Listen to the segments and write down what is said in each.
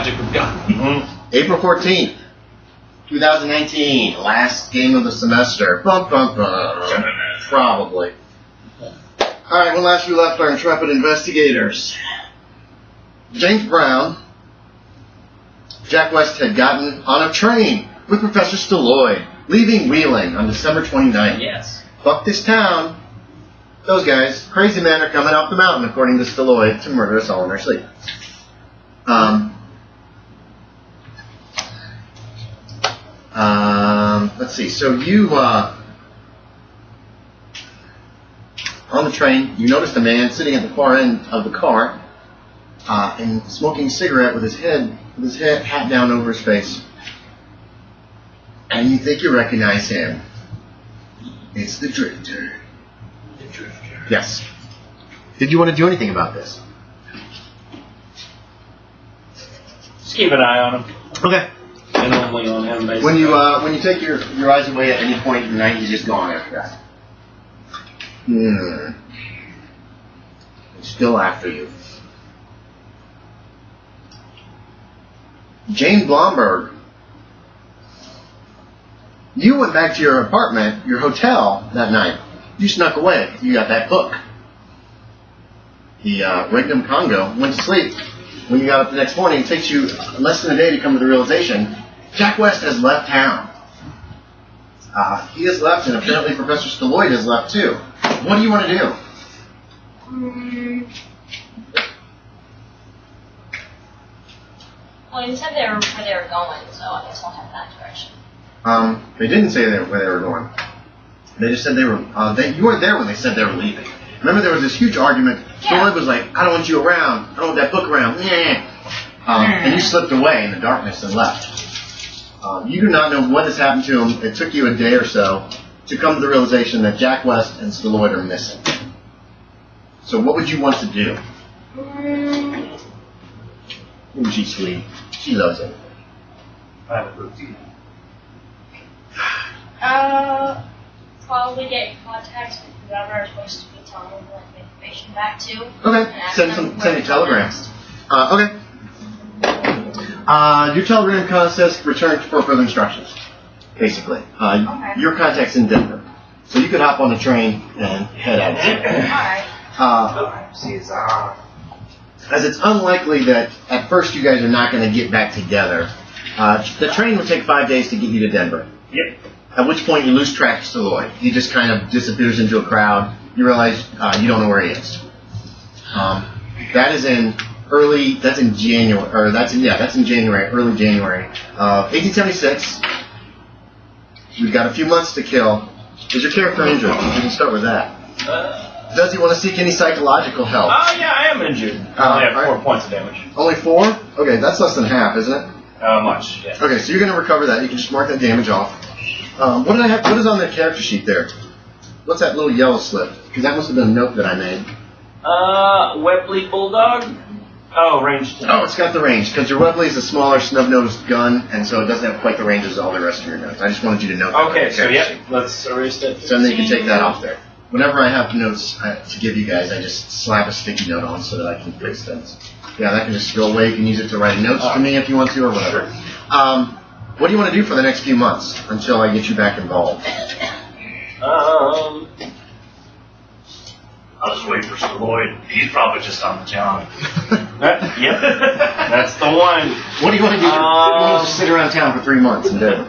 magic of gun. April 14th, 2019, last game of the semester. Bum, bum, bum. Probably. Alright, one last few left, our intrepid investigators. James Brown, Jack West had gotten on a train with Professor Stalloid, leaving Wheeling on December 29th. Yes. Fuck this town. Those guys, crazy men, are coming off the mountain, according to Stalloid, to murder us all in our sleep. Let's see. So you, on the train, you noticed a man sitting at the far end of the car, and smoking a cigarette with his hat down over his face. And you think you recognize him. It's the Drifter. The Drifter. Yes. Did you want to do anything about this? Just keep an eye on him. Okay. And only on him, basically. When you take your eyes away at any point in the night, he's just gone after that. He's still after you. Jane Bloomberg. You went back to your apartment, your hotel, that night. You snuck away. You got that book. The Regnum Congo went to sleep. When you got up the next morning, it takes you less than a day to come to the realization Jack West has left town. He has left, and apparently Professor Stalloid has left too. What do you want to do? Well, you said they were where they were going, so I guess I'll head that direction. They didn't say where they were going. They just said they were. You weren't there when they said they were leaving. Remember, there was this huge argument. Stalloid was like, "I don't want you around. I don't want that book around." And you slipped away in the darkness and left. You do not know what has happened to him. It took you a day or so to come to the realization that Jack West and Stalloid are missing. So what would you want to do? Ooh, she's sweet. She loves it. Probably get in contact with whoever is supposed to be telling them the information back to. Okay. Send a telegram. Okay. Your telegram says return for further instructions. Basically, your contact's in Denver, so you could hop on the train and head out. All right. As it's unlikely that at first you guys are not going to get back together, the train would take 5 days to get you to Denver. Yep. At which point you lose track of Stalloid. He just kind of disappears into a crowd. You realize you don't know where he is. That's in January, early January of 1876. We've got a few months to kill. Is your character injured? We can start with that. Does he want to seek any psychological help? Oh, yeah, I am injured. I have 4 points of damage. Only 4? Okay, that's less than half, isn't it? Much, yeah. Okay, so you're going to recover that. You can just mark that damage off. What is on the character sheet there? What's that little yellow slip? Because that must have been a note that I made. Webley Bulldog? Oh, range 10. Oh, it's got the range, because your Webley is a smaller, snub-nosed gun, and so it doesn't have quite the range as all the rest of your guns. I just wanted you to know that. Okay, so yeah, let's erase that. So then you can take that off there. Whenever I have notes to give you guys, I just slap a sticky note on so that I can fix things. Yeah, that can just go away. You can use it to write notes to me if you want to, or whatever. What do you want to do for the next few months until I get you back involved? I'll just wait for Stalloid. He's probably just on the job. Yep, that's the one. What do you want to do? You want to just sit around town for 3 months and do it?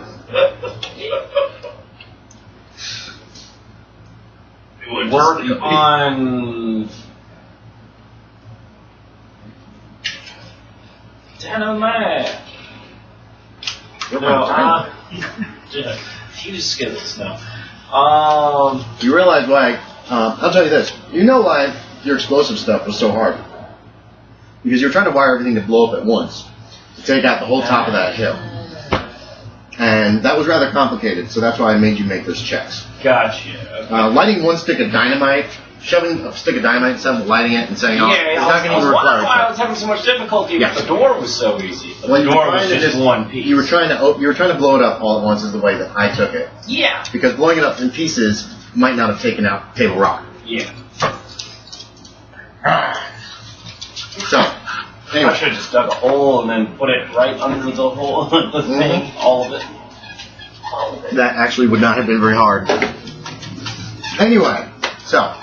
Work on Dynamite. No, few skills now. You realize why? I'll tell you this. You know why your explosive stuff was so hard? Because you were trying to wire everything to blow up at once to take out the whole top of that hill, and that was rather complicated. So that's why I made you make those checks. Gotcha. Okay. Lighting one stick of dynamite, shoving a stick of dynamite in something, lighting it, and setting off. Yeah, it's not going to even require why I was having so much difficulty. Yeah. The door was so easy. The Well, door was just one piece. You were trying to blow it up all at once. Is the way that I took it. Yeah. Because blowing it up in pieces might not have taken out Table Rock. Yeah. So, Anyway. I should have just dug a hole and then put it right under the hole, the thing, all of it. That actually would not have been very hard. Anyway, so.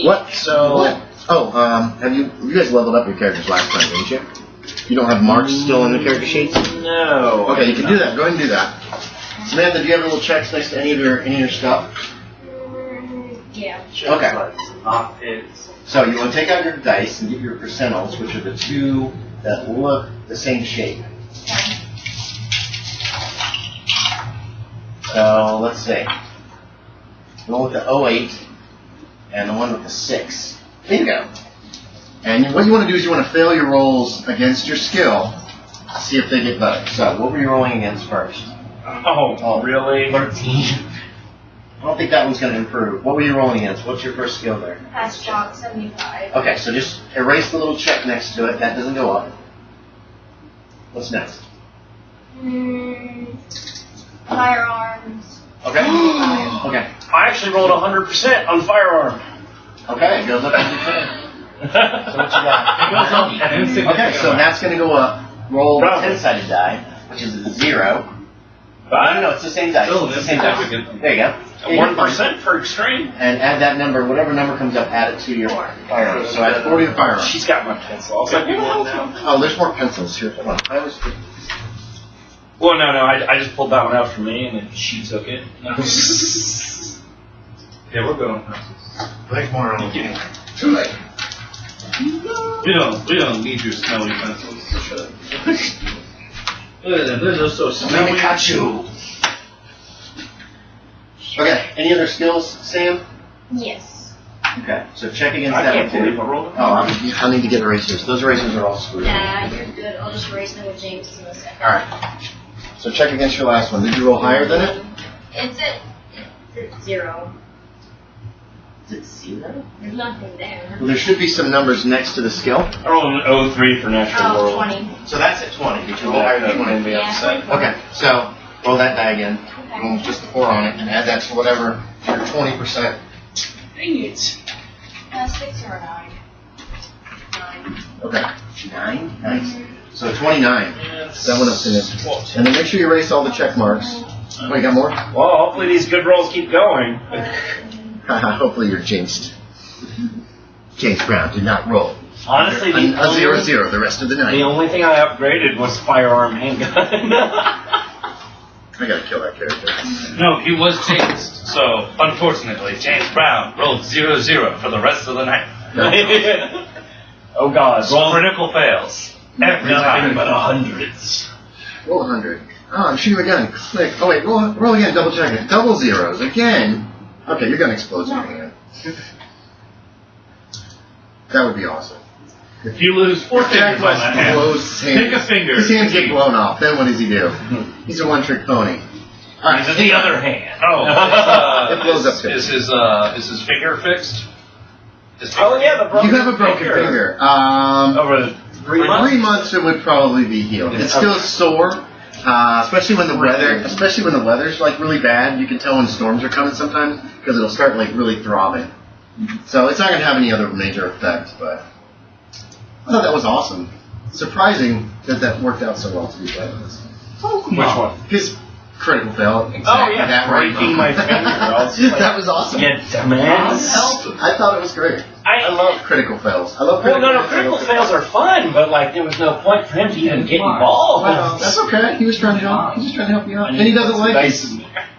What? So. What? Oh, have you guys leveled up your characters last time, didn't you? You don't have marks still in the character sheets? No. Okay, you can do that. Go ahead and do that. Samantha, do you have little checks next to any of your stuff? Yeah. Okay. Not hits. So you want to take out your dice and get your percentiles, which are the two that look the same shape. So let's see. The one with the 08 and the one with the 6. Bingo. And what you want to do is you want to fail your rolls against your skill to see if they get better. So what were you rolling against first? Oh, really? 13. I don't think that one's going to improve. What were you rolling against? What's your first skill there? Pass job 75. Okay, so just erase the little check next to it. That doesn't go up. What's next? Firearms. Okay. Okay. I actually rolled 100% on firearm. Okay, it goes up every time. So what you got? Okay, so that's going to go up. Roll a 10-sided die, which is a 0. No, it's the same dice. Oh, It's the that's same dice. significant. There you go. 1% for extreme. And add that number, whatever number comes up, add it to your firearm. So add 40 to firearm. She's got my pencil. I'll send you one now. Oh, there's more pencils here. Hold on. I was... Well, no, I just pulled that one out for me, and then she took it. Yeah, we're going. Thanks, more. Too late. We don't need your smelly pencils. Look at them. They're just so smelly. Pikachu. Okay, any other skills, Sam? Yes. Okay, so check against I that can't one believe too. I rolled Oh, I need to get erasers. Those erasers are all screwed. Nah, you're good. I'll just erase them with James in a second. Alright. So check against your last one. Did you roll higher than it? It's at 0. Is it 0? There's nothing there. Well, there should be some numbers next to the skill. I rolled an 03 for natural Oh, world. 20. So that's at 20. Did you roll higher than 20? Yeah. Okay, so roll that die again. Roll just the 4 on it and add that to whatever your 20%. Dang it. 6 or 9. 9. Okay. 9? Nice. So 29. Yes. That went up to this. And then make sure you erase all the check marks. Oh, you got more? Well, hopefully these good rolls keep going. Hopefully you're jinxed. James Brown did not roll. Honestly, A 0-0 the rest of the night. the only thing I upgraded was firearm handgun. I gotta kill that character. No, he was James. So, unfortunately, James Brown rolled 0-0 for the rest of the night. Oh God, Roll critical fails. Every nothing time. but 100s. Roll 100. Oh, I'm shooting again. Click. Oh wait, roll again. Double check it. Double zeros again. Okay, you're gonna explode something again. That would be awesome. If you lose 4 fingers Jack on West that hand, blows pick a finger. His hands get blown off. Then what does he do? He's a one-trick pony. All right. The other hand. Oh, It blows up too. is his finger fixed? His Oh finger- yeah, the broken You have a broken finger. Over 3 months. 3 months it would probably be healed. It's still sore, especially when the weather's like really bad. You can tell when storms are coming sometimes because it'll start like really throbbing. So it's not gonna have any other major effect. But I thought that was awesome. Surprising that worked out so well to be playing this. Which one? His critical fail. Oh Exactly yeah, that breaking my finger. I was like, That was awesome. yeah, dumbass. I thought it was great. I love critical fails. I love Well, critical no, critical fails are fun, but like there was no point for him to even get involved. Well, that's okay. He was trying to help. He was trying to help you out, and he doesn't like. Nice.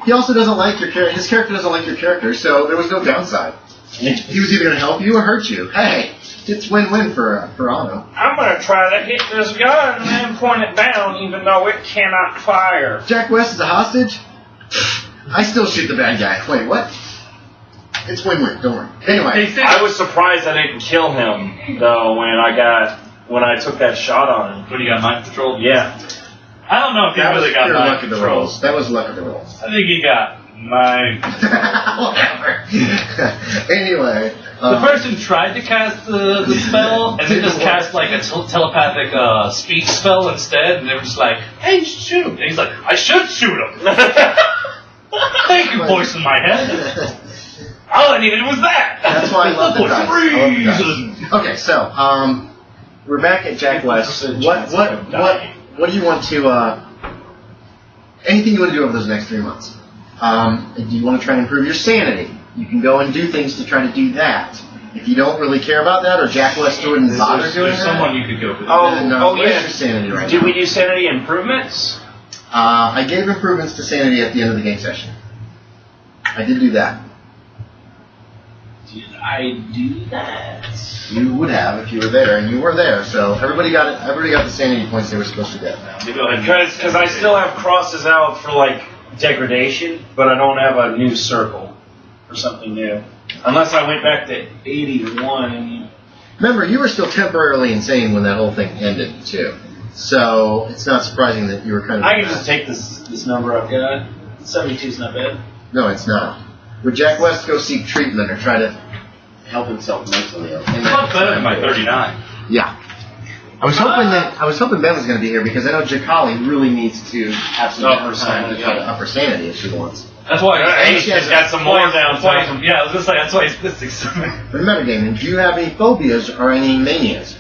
He also doesn't like your character. His character doesn't like your character, so there was no downside. He was either going to help you or hurt you. Hey, it's win-win for Otto. I'm gonna try to hit this gun and then point it down, even though it cannot fire. Jack West is a hostage. I still shoot the bad guy. Wait, what? It's win-win. Don't worry. Anyway, I was surprised I didn't kill him though when I took that shot on him. What do you got, mind control? Yeah. I don't know if he that was really got pure mind luck of the control. rolls. That was luck of the rolls. I think he got mind control. Whatever. Anyway. The person tried to cast the spell, and then just cast like a telepathic speech spell instead, and they were just like, hey, shoot him. And he's like, I should shoot him. Thank you, voice in my head. All I needed was that. That's why I love the For dice. some I love the dice. reason. Okay, so, we're back at Jack West. What do you want to? Anything you want to do over those next 3 months? Do you want to try and improve your sanity? You can go and do things to try to do that. If you don't really care about that, or Jack West wouldn't bother doing There's that, someone you could go with. where's your sanity right Did now? we do sanity improvements? I gave improvements to sanity at the end of the game session. I did do that. Did I do that? You would have if you were there, and you were there. So everybody got it. Everybody got the sanity points they were supposed to get. Because I still have crosses out for like degradation, but I don't have a new circle for something new. Unless I went back to 81. Remember, you were still temporarily insane when that whole thing ended too. So it's not surprising that you were kind of. I can just take this number I've got. 72's not bad. No, it's not. Would Jack West go seek treatment or try to help himself mentally? It's not better than my 39. Yeah. I was hoping Ben was going to be here because I know Jakali really needs to have some Upper time to sanity, try to yeah. upper sanity if she wants. That's why He's got some more down. Yeah, I was gonna say that's why he's missing something. But metagaming, do you have any phobias or any manias?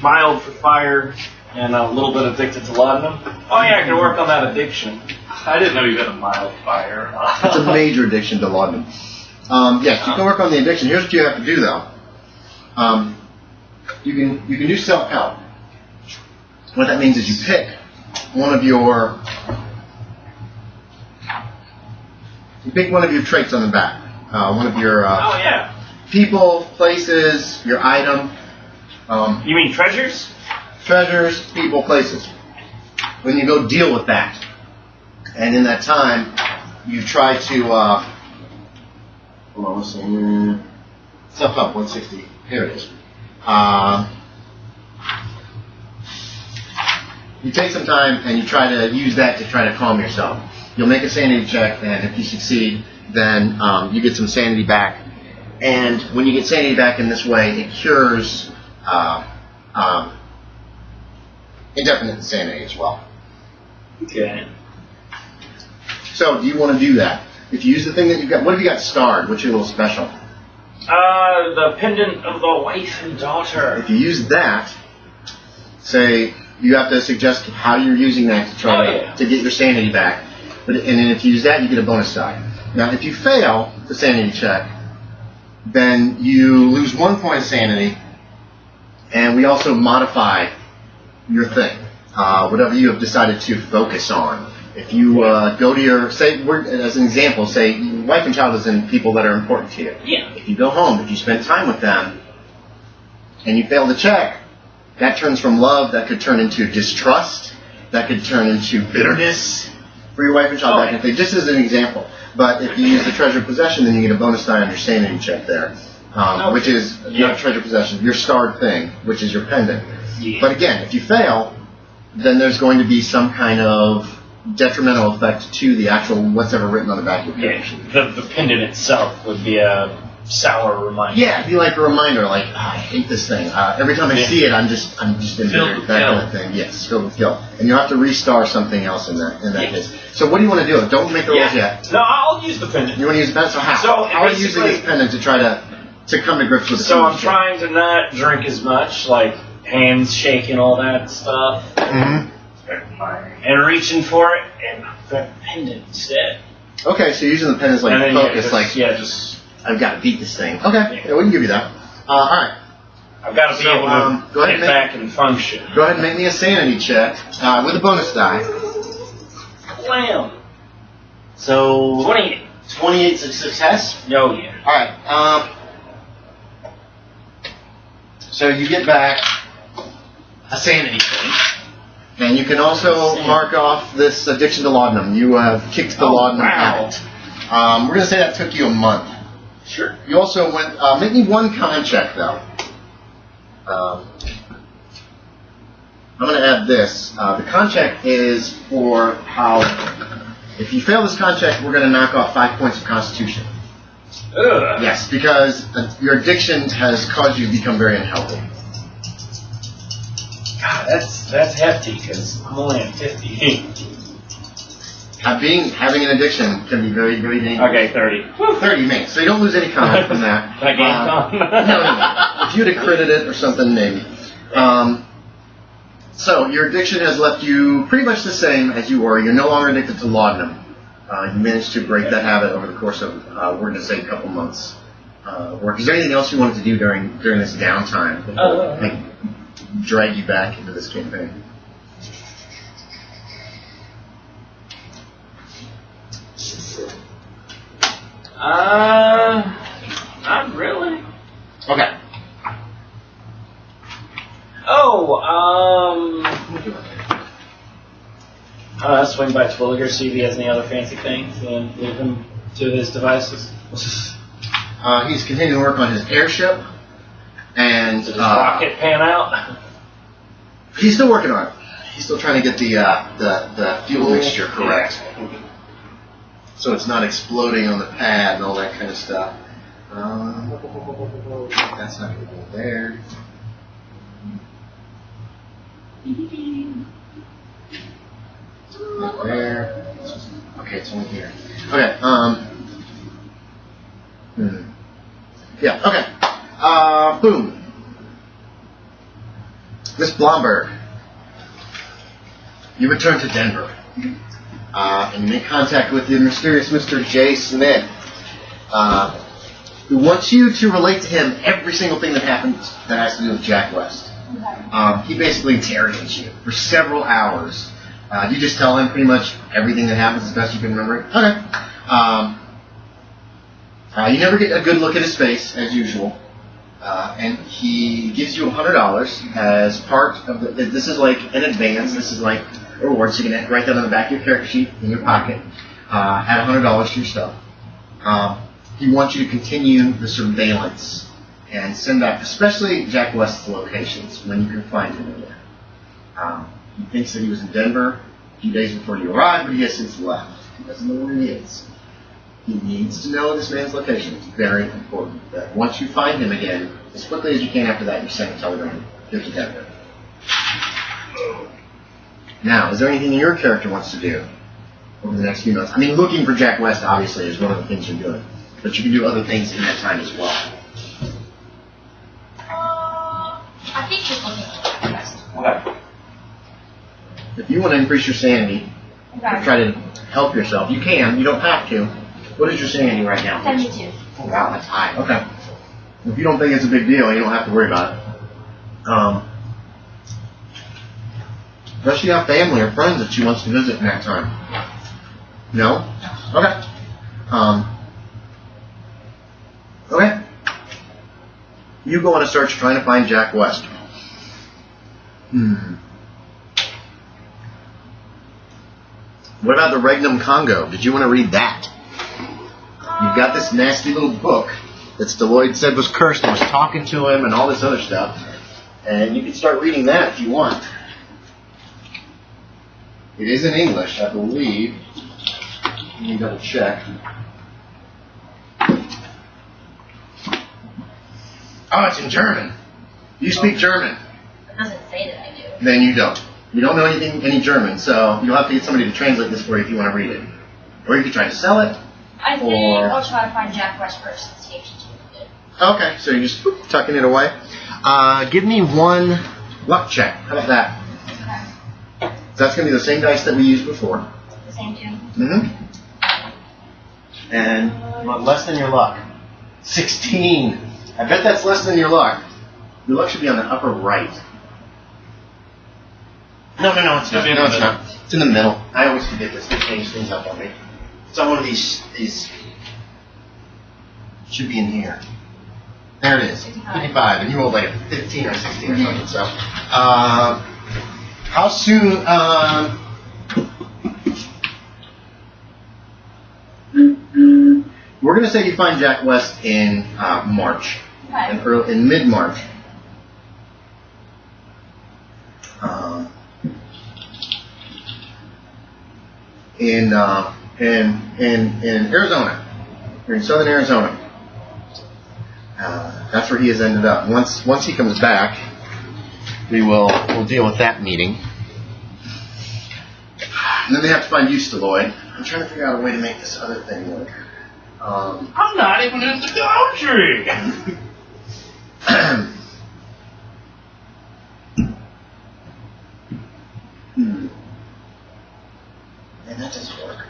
Mild for fire and a little bit addicted to laudanum. Oh yeah, I can work on that addiction. I didn't know you had a mild fire. It's a major addiction to laudanum. Yes, you can work on the addiction. Here's what you have to do though. You can do self-help. What that means is you pick one of your traits on the back. One of your Oh yeah. people, places, your item. You mean treasures? Treasures, people, places. When you go deal with that, and in that time, you try to, hold on, let's see, self-help, 160, here it is. You take some time and you try to use that to try to calm yourself. You'll make a sanity check, and if you succeed, then you get some sanity back. And when you get sanity back in this way, it cures indefinite insanity as well. Okay. So, do you want to do that? If you use the thing that you've got, what have you got starred? What's your little special? The pendant of the wife and daughter. If you use that, say, you have to suggest how you're using that to try to get your sanity back. And then if you use that, you get a bonus die. Now, if you fail the sanity check, then you lose 1 point of sanity, and we also modify your thing, whatever you have decided to focus on. If you go to your, say, as an example, say your wife and child is in people that are important to you. Yeah. If you go home, if you spend time with them, and you fail the check, that turns from love, that could turn into distrust, that could turn into bitterness for your wife and child, that kind of thing, just as an example. But if you use the treasure possession, then you get a bonus die on your sanity check there, which is not treasure possession, your starred thing, which is your pendant. Yeah. But again, if you fail, then there's going to be some kind of detrimental effect to the actual what's ever written on the back of your character sheet. The pendant itself would be a sour reminder. Yeah, it'd be like a reminder, like, I hate this thing. Every time I see it, I'm just embittered, that kind of thing. Yes, filled with guilt. And you'll have to restar something else in that case. So what do you want to do? Don't make the rolls yet. No, I'll use the pendant. You want to use the pendant? So how? So how are you using this pendant to try to come to grips with the So I'm check? trying to not drink as much, like hands shaking, all that stuff. Mm-hmm. And reaching for it, and the pendant instead. Okay, so you're using the pendant as like And then, focus, just I've got to beat this thing. Okay, yeah, we can give you that. All right. I've got to be able to go ahead get back and function. Go ahead and make me a sanity check with a bonus die. Wham! So 28. 28's a success. Oh yeah. All right. So you get back a sanity point, and you can also mark off this addiction to laudanum. You have kicked the laudanum out. We're gonna say that took you a month. Sure. You also went. Make me one con check though. I'm going to add this. The con check is for how. If you fail this con check, we're going to knock off 5 points of Constitution. Ugh. Yes, because your addiction has caused you to become very unhealthy. God, that's hefty because I'm only at 50. Having an addiction can be very, very dangerous. Okay, 30. 30 minutes, so you don't lose any comment from that. Can I gain con? No. If you'd have critted it or something, maybe. So your addiction has left you pretty much the same as you were. You're no longer addicted to laudanum. You managed to break that habit over the course of, we're going to say, a couple months. Is there anything else you wanted to do during this downtime before drag you back into this campaign? Not really. Okay. Swing by Twilliger, see if he has any other fancy things, and leave him to his devices. He's continuing to work on his airship, and Did his rocket pan out? he's still working on it. He's still trying to get the fuel mixture correct, so it's not exploding on the pad and all that kind of stuff. That's not going to go there. Not there. Okay, it's only here. Okay. Yeah. Okay. Boom. Miss Bloomberg, you return to Denver, and you make contact with the mysterious Mr. J. Smith, who wants you to relate to him every single thing that happens that has to do with Jack West. He basically interrogates you for several hours. You just tell him pretty much everything that happens as best you can remember it. Okay. You never get a good look at his face, as usual. And he gives you $100 as part of the... This is like an advance. This is like a reward. So you can write that on the back of your character sheet in your pocket. Add $100 to your stuff. He wants you to continue the surveillance and send back, especially Jack West's locations, when you can find him again. He thinks that he was in Denver a few days before you arrived, but he has since left. He doesn't know where he is. He needs to know this man's location. It's very important that once you find him again, as quickly as you can after that, you send a telegram here to Denver. Now, is there anything your character wants to do over the next few months? I mean, looking for Jack West, obviously, is one of the things you're doing. But you can do other things in that time as well. I think just looking for Jack West. Okay. If you want to increase your sanity, or try to help yourself, you can. You don't have to. What is your sanity right now? 72. Oh, wow, that's high. Okay. If you don't think it's a big deal, you don't have to worry about it. Does she have family or friends that she wants to visit in that time? No? Okay. Okay. You go on a search trying to find Jack West. What about the Regnum Congo? Did you want to read that? You've got this nasty little book that Stalloid said was cursed and was talking to him and all this other stuff. And you can start reading that if you want. It is in English, I believe. Let me double check. Oh, it's in German. You speak German. It doesn't say that I do. Then you don't. You don't know any German, so you'll have to get somebody to translate this for you if you want to read it. Or you can try to sell it. I think I'll try to find Jack West first and see if she's good. Okay, so you're just tucking it away. Give me one luck check. How about that? Okay. So that's going to be the same dice that we used before. The same two? Mm-hmm. And you want less than your luck. 16. I bet that's less than your luck. Your luck should be on the upper right. No, it's not. No, it's not. It's in the middle. I always forget this. They change things up on me. It's on one of these. Should be in here. There it is. 55. And you rolled like a 15 or 16 or something. So, how soon? We're going to say you find Jack West in March. Okay. In mid-March. In Arizona, or in southern Arizona. That's where he has ended up. Once he comes back, we'll deal with that meeting. And then they have to find you, Stalloid. I'm trying to figure out a way to make this other thing work. I'm not even in the country. Man, that doesn't work.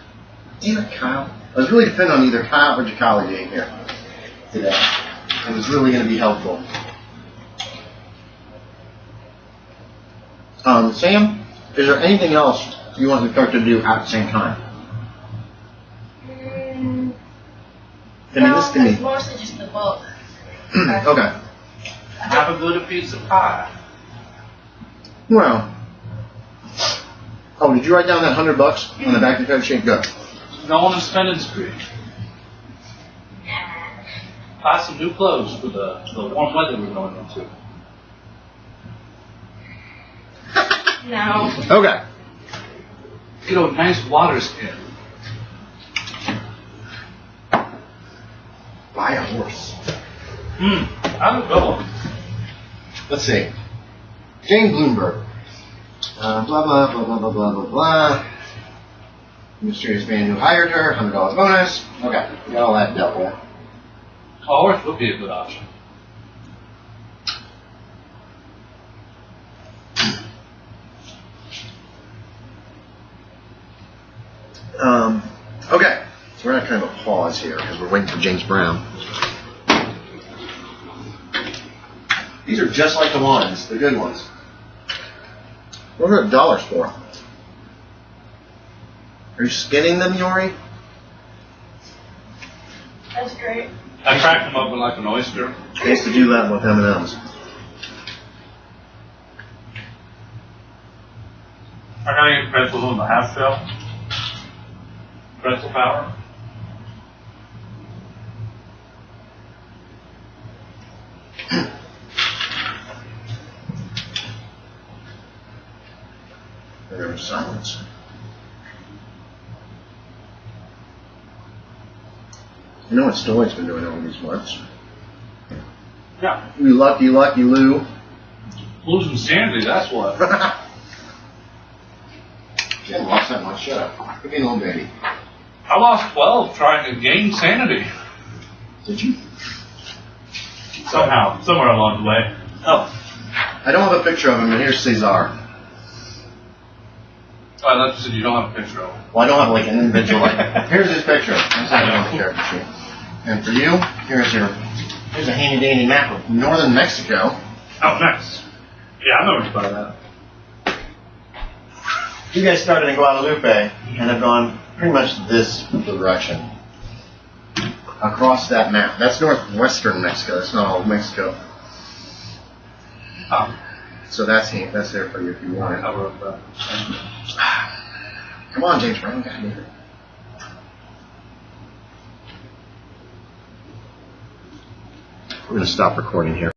Damn it, Kyle. I was really depending on either Kyle or Jacali being here today. It was really going to be helpful. Sam, is there anything else you want the character to do at the same time? No, it's mostly just the book. Okay. Have a good piece of pie. Well. Oh, did you write down that $100 on the back of the cover sheet? Good. No on a spending spree. Buy some new clothes for the warm weather we're going into. No. Okay. Get a nice water skin. Buy a horse. I'm a good one. Let's see. Jane Bloomberg. Blah, blah, blah, blah, blah, blah, blah, blah. Mysterious man who hired her, $100 bonus. Okay, we got all that dealt with. A horse would be a good option. Okay, so we're at kind of a pause here because we're waiting for James Brown. These are just like the ones, the good ones. What are $1 for? Are you skinning them, Yorie? That's great. I cracked them open like an oyster. I used to do that with M&M's. I gotta get pretzels on the half shell. Pretzel power. There was silence. You know what Stalloid's been doing all these months? Yeah. You lucky Lou. Losing sanity, that's what. She hasn't lost that much. Shut up. Give me a little baby. I lost 12 trying to gain sanity. Did you? Somehow, somewhere along the way. Oh, I don't have a picture of him, and here's Cesar. I thought you said you don't have a picture of him. Well, I don't have like an individual, like, here's his picture. That's not on the character sheet. And for you, here's a handy dandy map of northern Mexico. Oh, nice. Yeah, I know where you buy that. You guys started in Guadalupe and have gone pretty much this direction. Across that map. That's northwestern Mexico. That's not all of Mexico. Oh, So that's there for you if you want it. I wrote that. Come on, James Brown. God damn it. We're going to stop recording here.